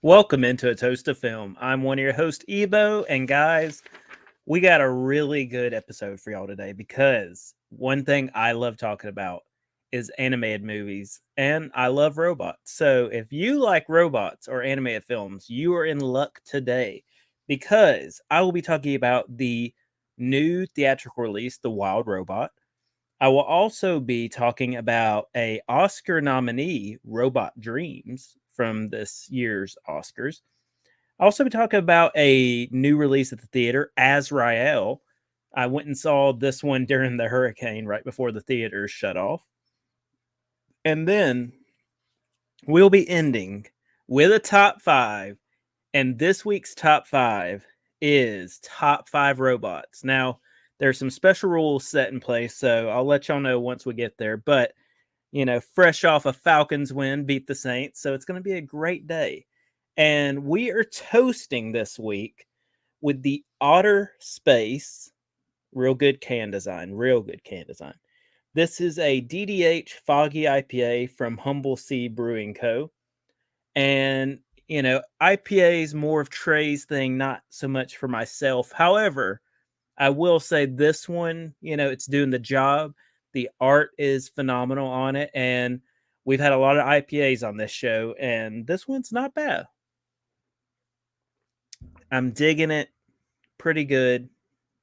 Welcome into A Toast of Film. I'm one of your hosts, Ebo, and guys, we got a really good episode for y'all today because one thing I love talking about is animated movies, and I love robots. So if you like robots or animated films, you are in luck today because I will be talking about the new theatrical release, The Wild Robot. I will also be talking about a Oscar nominee, Robot Dreams, from this year's Oscars. I'll also be talking about a new release at the theater, Azrael. I went and saw this one during the hurricane right before the theaters shut off. And then we'll be ending with a top five. And this week's top five is top five robots. Now, there's some special rules set in place, so I'll let y'all know once we get there. But, fresh off a Falcons win, beat the Saints. So it's going to be a great day. And we are toasting this week with the Otter Space. Real good can design. Real good can design. This is a DDH Foggy IPA from Humble Sea Brewing Co. And, IPA is more of Trey's thing, not so much for myself. However, I will say this one, it's doing the job. The art is phenomenal on it. And we've had a lot of IPAs on this show, and this one's not bad. I'm digging it. Pretty good.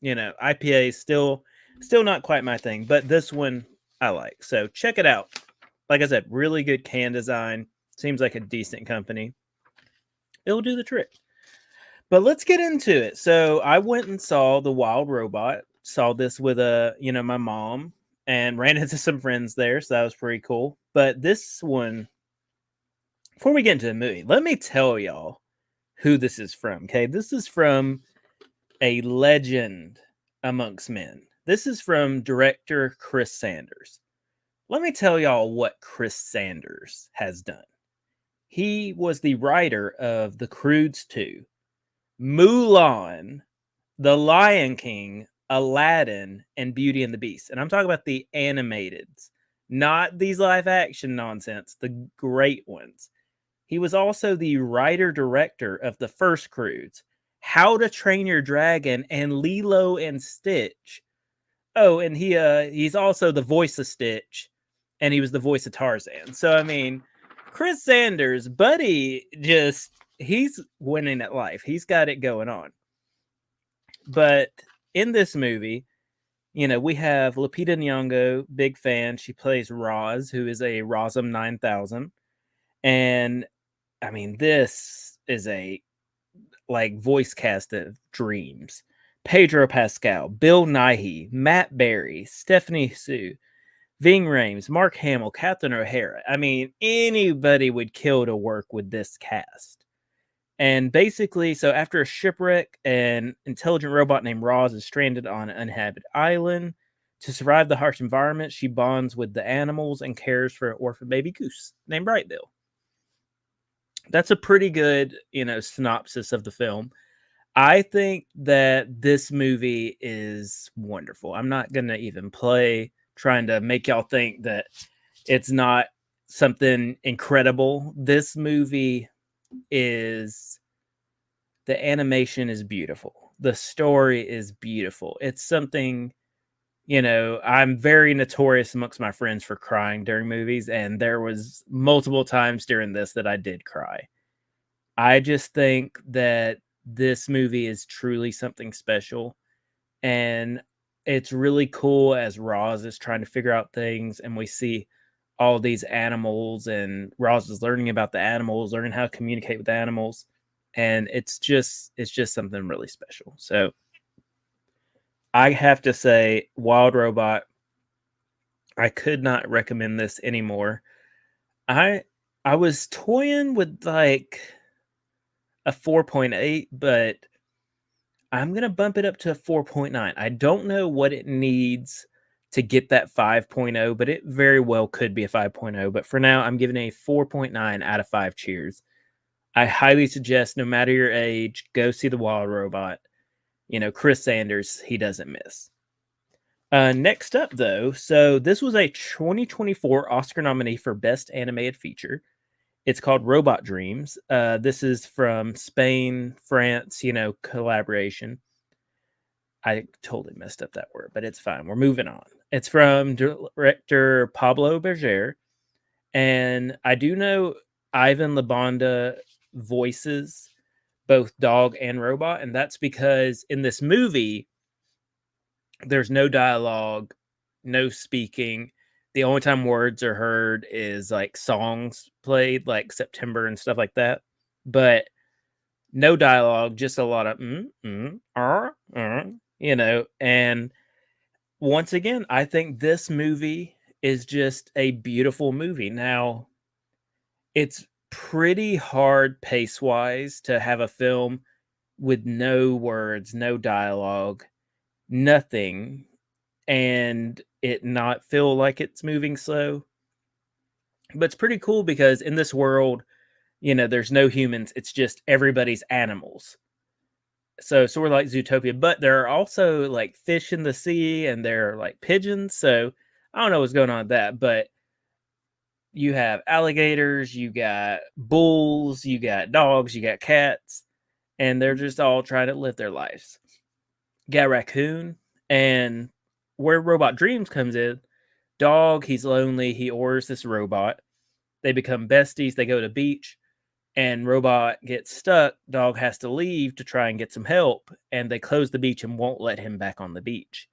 IPA is still not quite my thing, but this one I like. So check it out. Like I said, really good can design. Seems like a decent company. It'll do the trick. But let's get into it. So I went and saw The Wild Robot. Saw this with my mom, and ran into some friends there, so that was pretty cool. But this one, before we get into the movie, let me tell y'all who this is from. Okay, this is from a legend amongst men. This is from director Chris Sanders. Let me tell y'all what Chris Sanders has done. He was the writer of The Croods 2, Mulan, The Lion King, Aladdin, and Beauty and the Beast. And I'm talking about the animateds, not these live action nonsense, the great ones. He was also the writer-director of the first Croods, How to Train Your Dragon, and Lilo and Stitch. Oh, and he's also the voice of Stitch, and he was the voice of Tarzan. So, I mean, Chris Sanders, buddy, he's winning at life. He's got it going on. But in this movie, we have Lupita Nyong'o, big fan. She plays Roz, who is a Rosm 9000. And, I mean, this is a, voice cast of dreams. Pedro Pascal, Bill Nighy, Matt Berry, Stephanie Sue, Ving Rhames, Mark Hamill, Catherine O'Hara. I mean, anybody would kill to work with this cast. And basically, so after a shipwreck, an intelligent robot named Roz is stranded on an uninhabited island. To survive the harsh environment, she bonds with the animals and cares for an orphan baby goose named Brightbill. That's a pretty good, synopsis of the film. I think that this movie is wonderful. I'm not going to even play trying to make y'all think that it's not something incredible. This movie is, the animation is beautiful. The story is beautiful. It's something, I'm very notorious amongst my friends for crying during movies, and there was multiple times during this that I did cry. I just think that this movie is truly something special, and it's really cool as Roz is trying to figure out things, and we see all these animals, and Roz is learning about the animals, learning how to communicate with animals, and it's just something really special. So I have to say, Wild Robot, I could not recommend this anymore. I was toying with like a 4.8, but I'm going to bump it up to a 4.9. I don't know what it needs to get that 5.0, but it very well could be a 5.0. But for now, I'm giving it a 4.9 out of 5 cheers. I highly suggest, no matter your age, go see The Wild Robot. Chris Sanders, he doesn't miss. Next up, though, so this was a 2024 Oscar nominee for Best Animated Feature. It's called Robot Dreams. This is from Spain, France, collaboration. I totally messed up that word, but it's fine. We're moving on. It's from director Pablo Berger. And I do know Ivan Labonda voices both dog and robot. And that's because in this movie, there's no dialogue, no speaking. The only time words are heard is like songs played, like September and stuff like that. But no dialogue, just a lot of and once again, I think this movie is just a beautiful movie. Now, it's pretty hard pace-wise to have a film with no words, no dialogue, nothing, and it not feel like it's moving slow. But it's pretty cool because in this world, there's no humans. It's just everybody's animals. So sort of like Zootopia, but there are also like fish in the sea and there are like pigeons. So I don't know what's going on with that, but you have alligators, you got bulls, you got dogs, you got cats, and they're just all trying to live their lives. Got a raccoon, and where Robot Dreams comes in, dog, he's lonely, he orders this robot. They become besties, they go to the beach, and robot gets stuck. Dog has to leave to try and get some help, and they close the beach and won't let him back on the beach.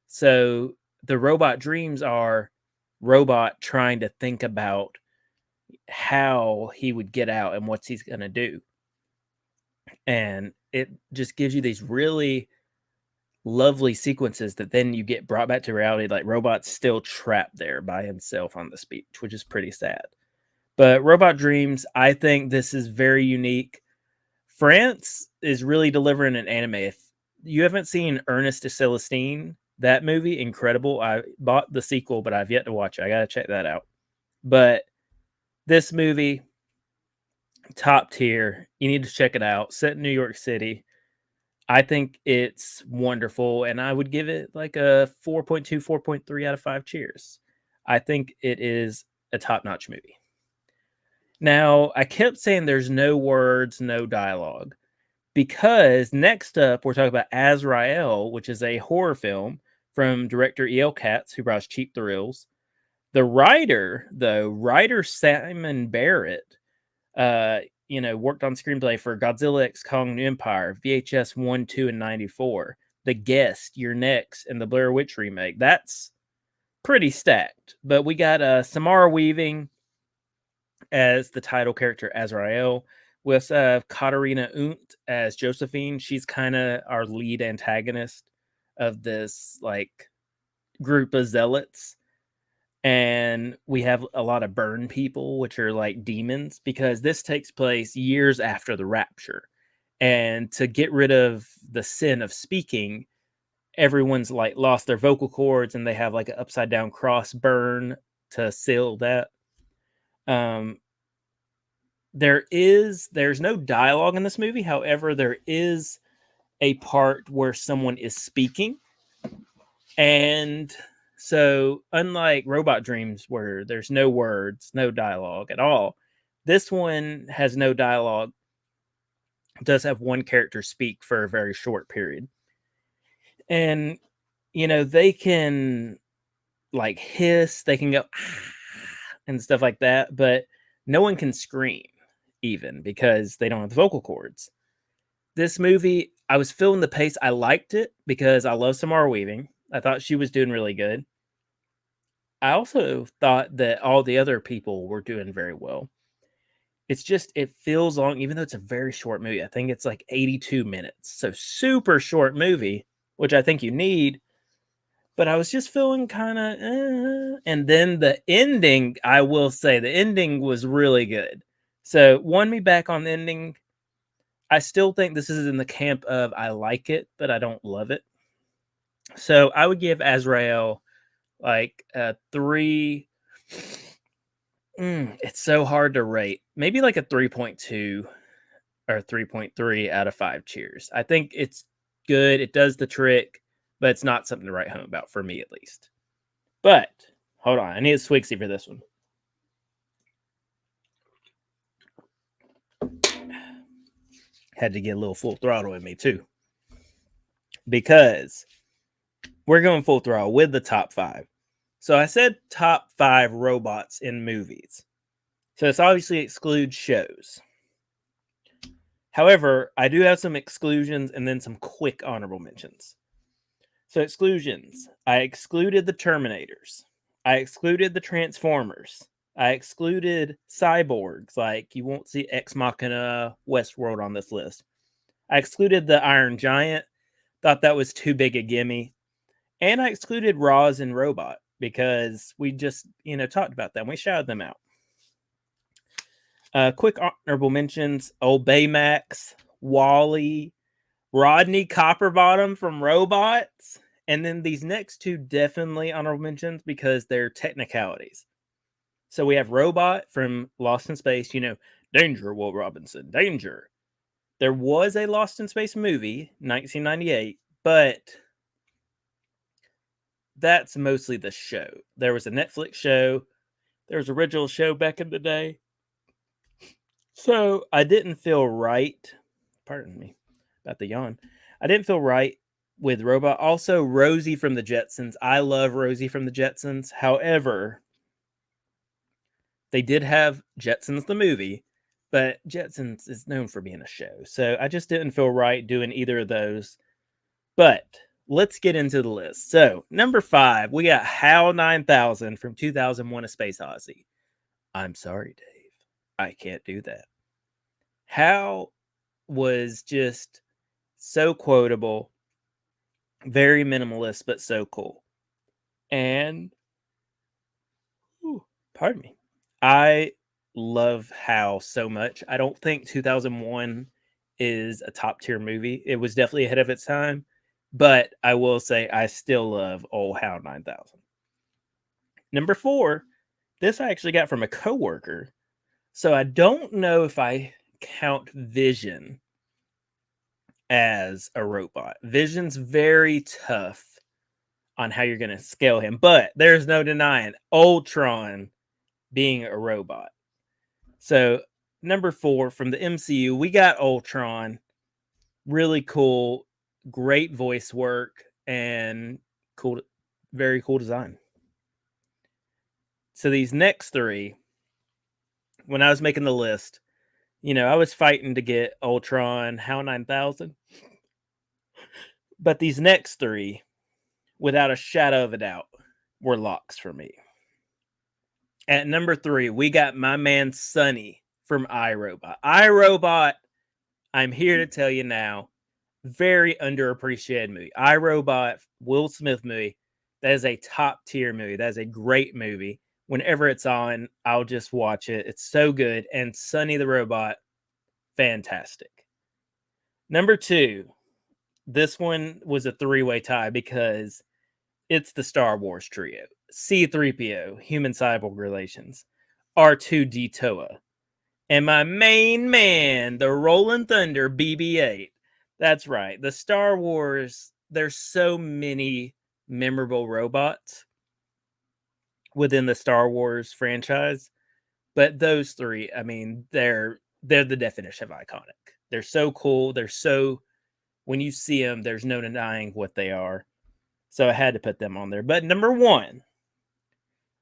So the robot dreams are robot trying to think about how he would get out and what he's going to do. And it just gives you these really lovely sequences that then you get brought back to reality, like robot's still trapped there by himself on this beach, which is pretty sad. But Robot Dreams, I think this is very unique. France is really delivering an anime. If you haven't seen Ernest de Celestine, that movie, incredible. I bought the sequel, but I've yet to watch it. I got to check that out. But this movie, top tier. You need to check it out. Set in New York City. I think it's wonderful, and I would give it like a 4.2, 4.3 out of 5 cheers. I think it is a top-notch movie. Now, I kept saying there's no words, no dialogue, because next up, we're talking about Azrael, which is a horror film from director E.L. Katz, who brought us Cheap Thrills. The writer, though, Simon Barrett, worked on screenplay for Godzilla X Kong New Empire, VHS 1, 2, and 94, The Guest, Your Next, and the Blair Witch remake. That's pretty stacked. But we got Samara Weaving as the title character Azrael, with Katarina Unt as Josephine. She's kind of our lead antagonist of this like group of zealots. And we have a lot of burn people, which are like demons, because this takes place years after the rapture. And to get rid of the sin of speaking, everyone's like lost their vocal cords and they have like an upside down cross burn to seal that. There's no dialogue in this movie. However, there is a part where someone is speaking. And so unlike Robot Dreams, where there's no words, no dialogue at all, this one has no dialogue. It does have one character speak for a very short period. And, they can like hiss, they can go and stuff like that, but no one can scream even because they don't have the vocal cords. This movie, I was feeling the pace. I liked it because I love Samara Weaving. I thought she was doing really good. I also thought that all the other people were doing very well. It's just, it feels long, even though it's a very short movie. I think it's like 82 minutes. So super short movie, which I think you need. But I was just feeling kind of, and then the ending, I will say, the ending was really good. So won me back on the ending. I still think this is in the camp of I like it, but I don't love it. So I would give Azrael like a 3. It's so hard to rate. Maybe like a 3.2 or 3.3 out of 5 cheers. I think it's good. It does the trick, but it's not something to write home about, for me at least. But, hold on. I need a Swixy for this one. Had to get a little full throttle in me, too. Because we're going full throttle with the top 5. So I said top 5 robots in movies. So this obviously excludes shows. However, I do have some exclusions and then some quick honorable mentions. So exclusions. I excluded the Terminators. I excluded the Transformers. I excluded cyborgs. Like, you won't see Ex Machina, Westworld on this list. I excluded the Iron Giant. Thought that was too big a gimme. And I excluded Roz and Robot because we just, talked about them. We shouted them out. Quick honorable mentions: Old Baymax, Wally, Rodney Copperbottom from Robots, and then these next two definitely honorable mentions because they're technicalities. So we have Robot from Lost in Space. Danger, Will Robinson, danger. There was a Lost in Space movie, 1998, but that's mostly the show. There was a Netflix show. There was an original show back in the day. So I didn't feel right. Pardon me about the yawn. I didn't feel right with Robot. Also, Rosie from the Jetsons. I love Rosie from the Jetsons. However, they did have Jetsons the movie, but Jetsons is known for being a show. So I just didn't feel right doing either of those. But let's get into the list. So, number 5, we got HAL 9000 from 2001: A Space Odyssey. I'm sorry, Dave. I can't do that. HAL was just so quotable, very minimalist, but so cool. And, pardon me, I love HAL so much. I don't think 2001 is a top tier movie. It was definitely ahead of its time, but I will say I still love old HAL 9000. Number 4, this I actually got from a coworker. So I don't know if I count Vision as a robot. Vision's very tough on how you're going to scale him, but there's no denying Ultron being a robot. So number 4 from the MCU, we got Ultron. Really cool, great voice work, and cool, very cool design. So these next 3, when I was making the list, I was fighting to get Ultron, HAL 9000. But these next 3, without a shadow of a doubt, were locks for me. At number 3, we got my man Sonny from iRobot. iRobot, I'm here to tell you now, very underappreciated movie. iRobot, Will Smith movie. That is a top tier movie. That is a great movie. Whenever it's on, I'll just watch it. It's so good. And Sonny the Robot, fantastic. Number 2, this one was a 3-way tie because it's the Star Wars trio. C-3PO, human cyborg relations. R2-D2, and my main man, the Rolling Thunder BB-8. That's right. The Star Wars, there's so many memorable robots within the Star Wars franchise, but those 3, I mean, they're the definition of iconic. They're so cool. When you see them, there's no denying what they are. So I had to put them on there. But number 1,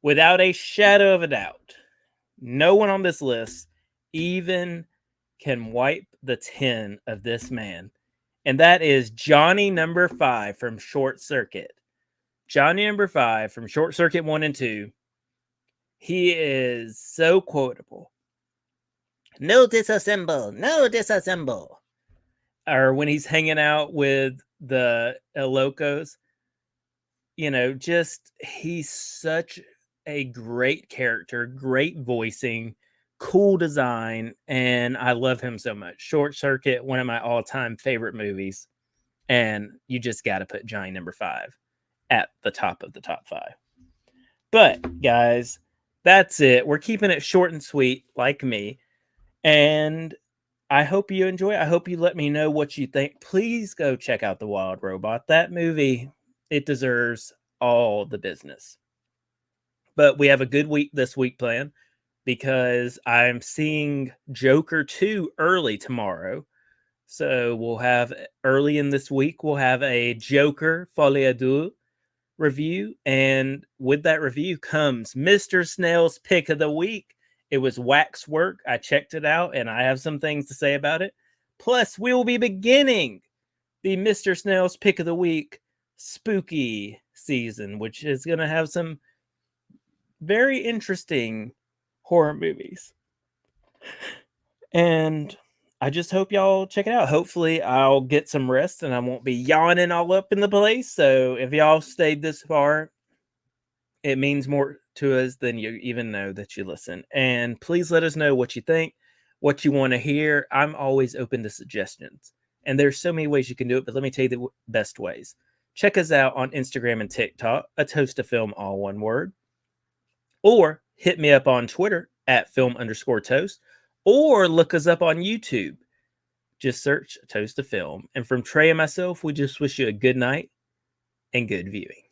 without a shadow of a doubt, no one on this list even can wipe the 10 of this man. And that is Johnny number 5 from Short Circuit. Johnny number 5 from Short Circuit 1 and 2. He is so quotable. No disassemble, no disassemble. Or when he's hanging out with the locos, he's such a great character, great voicing, cool design, and I love him so much. Short Circuit, one of my all-time favorite movies, and you just got to put Johnny number 5 at the top of the top 5. But, guys, that's it. We're keeping it short and sweet, like me, and I hope you enjoy. I hope you let me know what you think. Please go check out The Wild Robot. That movie, it deserves all the business. But we have a good week this week planned because I'm seeing Joker 2 early tomorrow. So we'll have early in this week, we'll have a Joker Folie à Deux review. And with that review comes Mr. Snail's pick of the week. It was waxwork. I checked it out and I have some things to say about it. Plus, we will be beginning the Mr. Snail's pick of the week spooky season, which is going to have some very interesting horror movies. And I just hope y'all check it out. Hopefully, I'll get some rest and I won't be yawning all up in the place. So if y'all stayed this far, it means more to us than you even know that you listen. And please let us know what you think, what you want to hear. I'm always open to suggestions. And there's so many ways you can do it, but let me tell you the best ways. Check us out on Instagram and TikTok, A Toast of Film, all one word. Or hit me up on Twitter at film_toast. Or look us up on YouTube. Just search Toast of Film. And from Trey and myself, we just wish you a good night and good viewing.